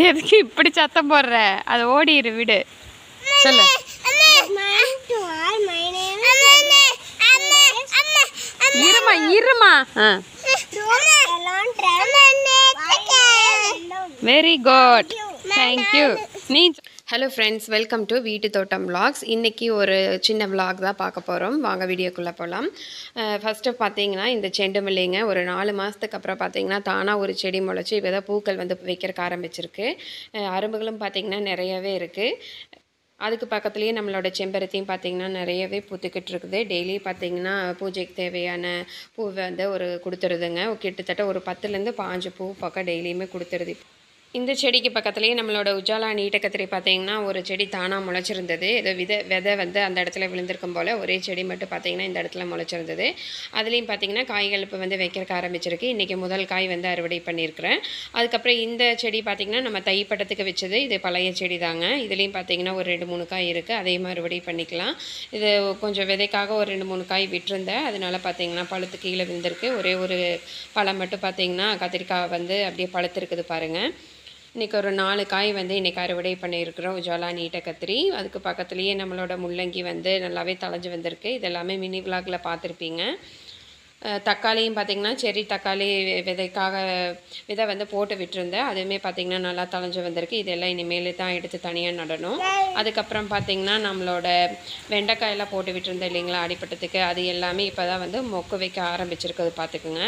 எதுக்கு இப்படி சத்தம் போடுற? அது ஓடிரு விடு. சொல்லு. இருமா. Very good, thank you. நீ ஹலோ ஃப்ரெண்ட்ஸ், வெல்கம் டு வீட்டு தோட்டம் விலாக்ஸ். இன்றைக்கி ஒரு சின்ன விலாக் தான் பார்க்க போகிறோம். வாங்க வீடியோக்குள்ளே போகலாம். ஃபஸ்ட்டு பார்த்தீங்கன்னா இந்த செண்டு மல்லிங்க ஒரு 4 மாதத்துக்கு அப்புறம் பார்த்தீங்கன்னா தானாக ஒரு செடி முளைச்சி இப்போ தான் பூக்கள் வந்து வைக்கிறக்க ஆரம்பிச்சிருக்கு. அரும்புகளும் பார்த்திங்கன்னா நிறையவே இருக்குது. அதுக்கு பக்கத்துலேயே நம்மளோட செம்பருத்தியும் பார்த்திங்கன்னா நிறையவே பூத்துக்கிட்டு இருக்குது. டெய்லி பார்த்திங்கன்னா பூஜைக்கு தேவையான பூவை வந்து கொடுத்துருதுங்க. கிட்டத்தட்ட ஒரு 10லேருந்து 15 பூ பக்கம் டெய்லியுமே கொடுத்துருது. இந்த செடிக்கு பக்கத்துலேயே நம்மளோட உஜாலா நீட்டக்கத்திரி பார்த்திங்கன்னா ஒரு செடி தானாக முளைச்சிருந்தது. ஏதோ விதை வந்து அந்த இடத்துல விழுந்திருக்கும் போல் ஒரே செடி மட்டும் பார்த்திங்கன்னா இந்த இடத்துல முளைச்சிருந்தது. அதுலேயும் பார்த்திங்கன்னா காய்கள் இப்போ வந்து வைக்கிறக்க ஆரம்பிச்சிருக்கு. இன்றைக்கி முதல் காய் வந்து அறுவடை பண்ணியிருக்கிறேன். அதுக்கப்புறம் இந்த செடி பார்த்திங்கன்னா நம்ம தைப்பட்டத்துக்கு வச்சது. இது பழைய செடி தாங்க. இதுலேயும் பார்த்திங்கன்னா ஒரு 2-3 காய் இருக்குது. அதையும் அறுவடை பண்ணிக்கலாம். இது கொஞ்சம் விதைக்காக ஒரு 2-3 காய் விட்டுருந்தேன். அதனால பார்த்திங்கன்னா பழுத்து கீழே விழுந்திருக்கு. ஒரே ஒரு பழம் மட்டும் பார்த்திங்கன்னா கத்திரிக்காய் வந்து அப்படியே பழுத்துருக்குது பாருங்கள். இன்றைக்கி ஒரு 4 காய் வந்து இன்றைக்கி அறுவடை பண்ணியிருக்கிறோம் உஜாலா நீட்ட கத்திரி. அதுக்கு பக்கத்துலேயே நம்மளோட முள்ளங்கி வந்து நல்லாவே தளைஞ்சு வந்திருக்கு. இதெல்லாமே மினி விலாகில் பார்த்துருப்பீங்க. தக்காளியும் பார்த்திங்கன்னா செரி தக்காளி விதை வந்து போட்டு விட்டுருந்தேன். அதுவுமே பார்த்திங்கன்னா நல்லா தளைஞ்சு வந்திருக்கு. இதெல்லாம் இனிமேல் தான் எடுத்து தனியாக நடணும். அதுக்கப்புறம் பார்த்திங்கன்னா நம்மளோட வெண்டைக்காயெல்லாம் போட்டு விட்டுருந்தேன் இல்லைங்களா அடிப்பட்டத்துக்கு, அது எல்லாமே இப்போ தான் வந்து மொக்கு வைக்க ஆரம்பிச்சிருக்குது பார்த்துக்குங்க.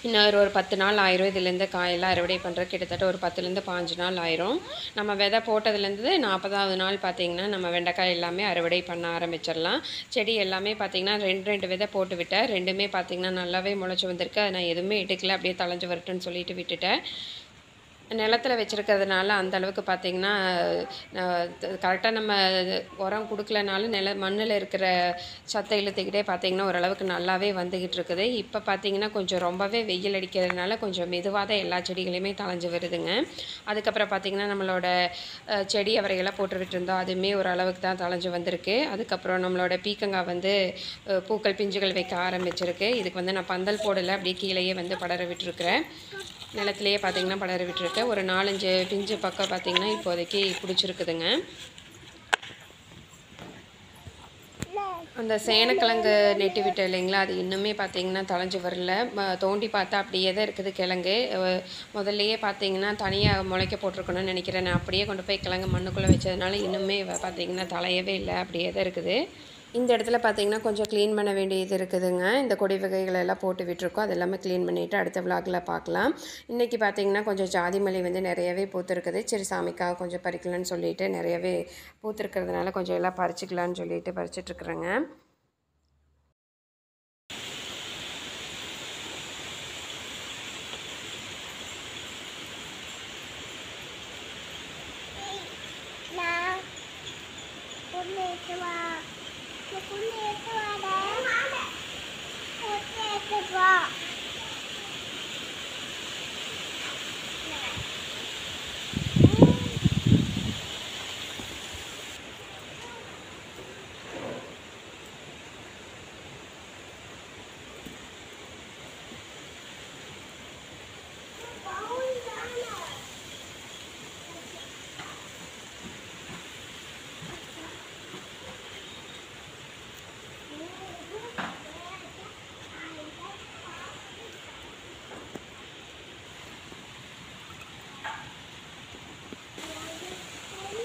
இன்னும் ஒரு 10 நாள் ஆயிரும். இதுலேருந்து காயெல்லாம் அறுவடை பண்ணுறது கிட்டத்தட்ட ஒரு 10லேருந்து 15 நாள் ஆயிரும். நம்ம விதை போட்டதுலேருந்து 40வது நாள் பார்த்திங்கன்னா நம்ம வெண்டைக்காய் எல்லாமே அறுவடை பண்ண ஆரம்பிச்சிடலாம். செடி எல்லாமே பார்த்திங்கன்னா 2 விதை போட்டு விட்டேன். 2மே பார்த்திங்கன்னா நல்லாவே முளைச்சி வந்திருக்கு. நான் எதுவுமே எடுக்கல, அப்படியே தளைஞ்சு வரட்டுன்னு சொல்லிட்டு விட்டுட்டேன். நிலத்தில் வச்சுருக்கிறதுனால அந்தளவுக்கு பார்த்திங்கன்னா கரெக்டாக நம்ம உரம் கொடுக்கலனாலும் மண்ணில் இருக்கிற சத்தை இழுத்துக்கிட்டே பார்த்திங்கன்னா ஓரளவுக்கு நல்லாவே வந்துக்கிட்டு இருக்குது. இப்போ பார்த்திங்கன்னா கொஞ்சம் ரொம்பவே வெயில் அடிக்கிறதுனால கொஞ்சம் மெதுவாக தான் எல்லா செடிகளையுமே தளைஞ்சு வருதுங்க. அதுக்கப்புறம் பார்த்திங்கன்னா நம்மளோட செடி அவரையெல்லாம் போட்டு விட்டுருந்தோம். அதுவுமே ஓரளவுக்கு தான் தளைஞ்சு வந்திருக்கு. அதுக்கப்புறம் நம்மளோட பீக்கங்காய் வந்து பூக்கள் பிஞ்சுகள் வைக்க ஆரம்பிச்சிருக்கு. இதுக்கு வந்து நான் பந்தல் போடலை, அப்படியே கீழேயே வந்து படர விட்டுருக்குறேன். நிலத்துலேயே பார்த்திங்கன்னா படர விட்டுருக்கேன். ஒரு 4-5 பிஞ்சு பக்கம் பார்த்திங்கன்னா இப்போதைக்கு பிடிச்சிருக்குதுங்க. அந்த சேனக்கிழங்கு நெட்டி விட்டேன் இல்லைங்களா, அது இன்னுமே பார்த்திங்கன்னா தளைஞ்சு வரல. தோண்டி பார்த்தா அப்படியே தான் இருக்குது கிழங்கு. முதல்லையே பார்த்திங்கன்னா தனியாக முளைக்க போட்டிருக்கணும்னு நினைக்கிறேன். நான் அப்படியே கொண்டு போய் கிழங்கு மண்ணுக்குள்ளே வச்சதுனால இன்னுமே பார்த்திங்கன்னா தலையவே இல்லை, அப்படியே தான் இருக்குது. இந்த இடத்துல பார்த்திங்கன்னா கொஞ்சம் க்ளீன் பண்ண வேண்டியது இருக்குதுங்க. இந்த கொடி வகைகள் எல்லாம் போட்டு விட்டுருக்கோம். அது எல்லாமே க்ளீன் பண்ணிவிட்டு அடுத்த விலாகில் பார்க்கலாம். இன்றைக்கி பார்த்திங்கன்னா கொஞ்சம் ஜாதி மல்லி வந்து நிறையவே பூத்துருக்குது. சரி சாமிக்காக கொஞ்சம் பறிக்கலான்னு சொல்லிட்டு நிறையவே பூத்துருக்கிறதுனால கொஞ்சம் எல்லாம் பறிச்சிக்கலான்னு சொல்லிட்டு பறிச்சிட்ருக்குறேங்க.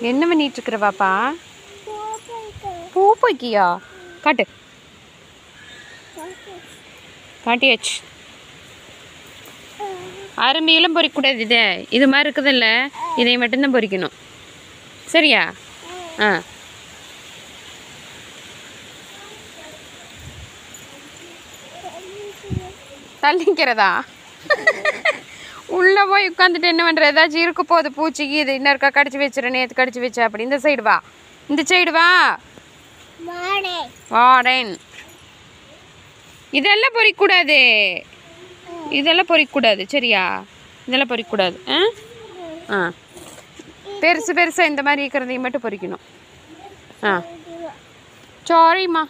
என்ன பண்ணிட்டுருக்குற பாப்பா? பூ பைக்கியா? காட்டு, காட்டியாச்சு. அருமையெல்லாம் பொறிக்கக்கூடாது. இது மாதிரி இருக்குதுல்ல, இதை மட்டும்தான் பொறிக்கணும். சரியா? தள்ளிக்கிறதா? உள்ளே போய் உட்காந்துட்டு என்ன பண்ணுற? ஏதாச்சும் இருக்க போகுது பூச்சிக்கு. இது இன்னொருக்கா கடிச்சு வச்சுரு, நேற்று கடிச்சு வச்சா. அப்படி இந்த சைடு வா, இந்த சைடு வா. வாடேன். இதெல்லாம் பொறிக்கக்கூடாது, இதெல்லாம் பொறிக்கக்கூடாது. சரியா? இதெல்லாம் பொறிக்கக்கூடாது. பெருசு பெருசாக இந்த மாதிரி இருக்கிறதையும் மட்டும் பொறிக்கணும். சாரிம்மா.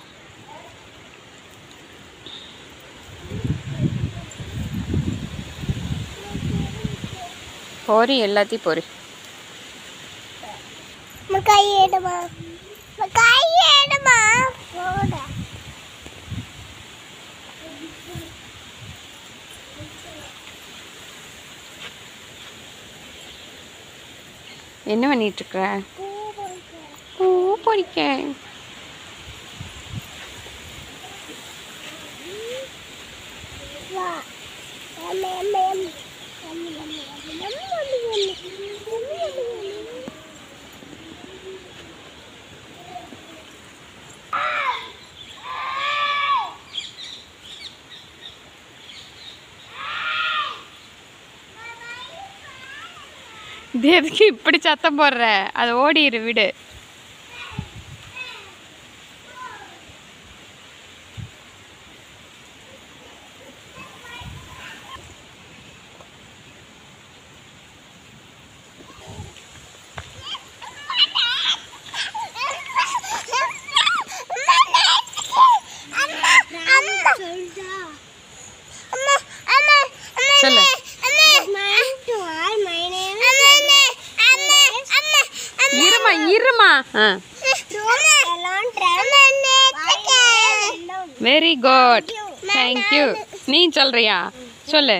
பொரி எல்லாத்தையும் பொரி. என்ன பண்ணிட்டு இருக்க? பூ பொரிக்க. இது எதுக்கு இப்படி சத்தம் போடுற? அது ஓடிரு விடு. சொல்லு. இருமா. Very good, thank you. நீ சொல்றியா? சொல்லு.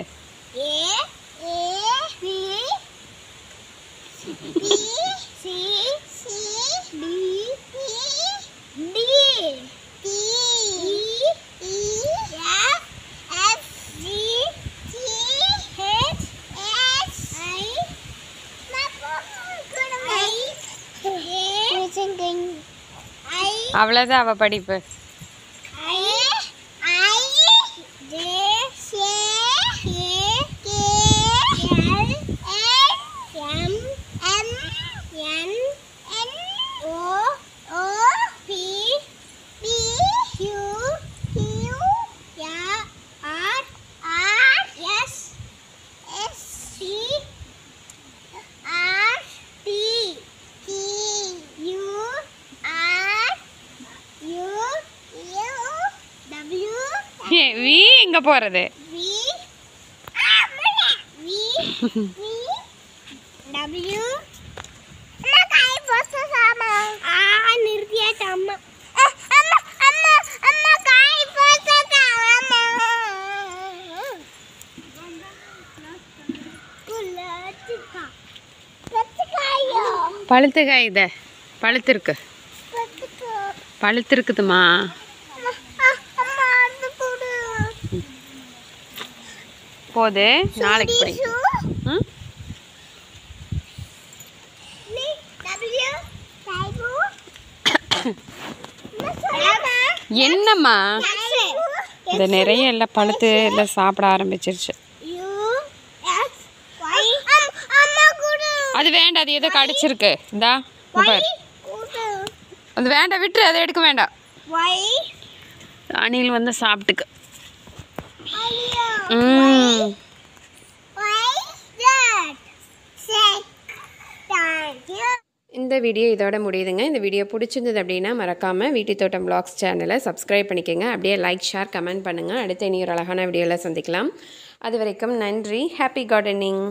அவ்வளோதான் அவ படிப்பு. வி எங்க போறது? பழுத்துக்காய் இத பழுத்திருக்கு. பழுத்திருக்குதுமா. போது நாளைக்கு படிக்கும். என்னம்மா இந்த நிறைய எல்லாம் பழுத்து எல்லாம் சாப்பிட ஆரம்பிச்சிருச்சு. அது வேண்டாம், அது ஏதோ கடிச்சிருக்கு. இந்தா அது வேண்டாம், விட்டுரு, அதை எடுக்க வேண்டாம். அணில் வந்து சாப்பிட்டுக்கு. இந்த வீடியோ இதோட முடியுதுங்க. இந்த வீடியோ பிடிச்சிருந்தது அப்படின்னா மறக்காமல் வீட்டு தோட்டம் vlogs சேனலை சப்ஸ்கிரைப் பண்ணிக்கோங்க. அப்படியே லைக், ஷேர், கமெண்ட் பண்ணுங்கள். அடுத்து இனி ஒரு அழகான வீடியோவில் சந்திக்கலாம். அது வரைக்கும் நன்றி. Happy gardening.